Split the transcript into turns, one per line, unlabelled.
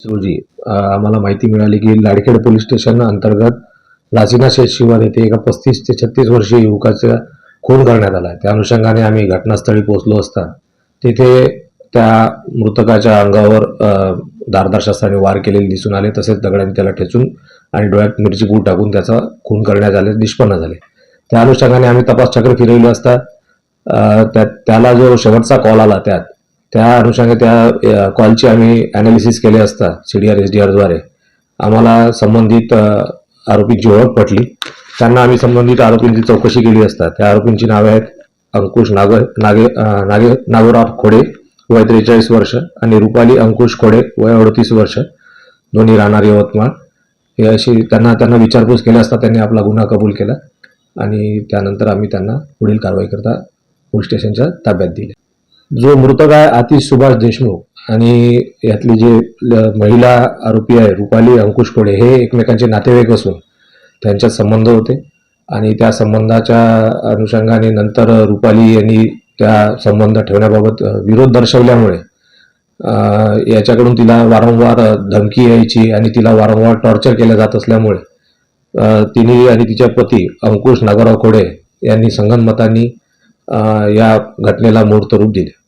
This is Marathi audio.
रोजी आम्हाला माहिती मिळाली की लाडखेड पोलीस स्टेशन अंतर्गत लाजिना शेत शिवार येथे एका 35 ते 36 वर्षीय युवकाचा खून करण्यात आला. त्या अनुषंगाने आम्ही घटनास्थळी पोहोचलो असता तिथे त्या मृतकाच्या अंगावर धारदार शस्त्राने वार केलेले दिसून आले. तसेच दगडाने त्याला ठेचून आणि डोळ्यात मिरची पूड टाकून त्याचा खून करण्यात आले निष्पन्न झाले. त्या अनुषंगाने आम्ही तपास चक्र फिरवले असता त्याला जो शेवटचा कॉल आला त्या अनुषंगाने त्या कॉलची आम्ही ॲनालिसिस केले असता CDR SDR द्वारे आम्हाला संबंधित आरोपींची ओळख पटली. त्यांना आम्ही संबंधित आरोपींची चौकशी केली असता त्या आरोपींची नावे आहेत अंकुश नागोराव खोडे वय 43 वर्ष आणि रुपाली अंकुश खोडे वय 38 वर्ष, दोन्ही राहणार यवतमाळ. हे अशी त्यांना विचारपूस केली असता त्यांनी आपला गुन्हा कबूल केला आणि त्यानंतर आम्ही त्यांना पुढील कारवाई करता पोलीस स्टेशनच्या ताब्यात दिले. जो मृतक आहे आतिश सुभाष देशमुख आणि यातली जे महिला आरोपी आहे रुपाली अंकुश खोडे हे एकमेकांचे नातेवाईक असून त्यांच्यात संबंध होते आणि त्या संबंधाच्या अनुषंगाने नंतर रुपाली यांनी त्या संबंध ठेवण्याबाबत विरोध दर्शवल्यामुळे याच्याकडून तिला वारंवार धमकी यायची आणि तिला वारंवार टॉर्चर केलं जात असल्यामुळे तिने आणि तिचे पती अंकुश नागोराव खोडे यांनी संगनमतानी या घटनेला मूर्त रूप दिले.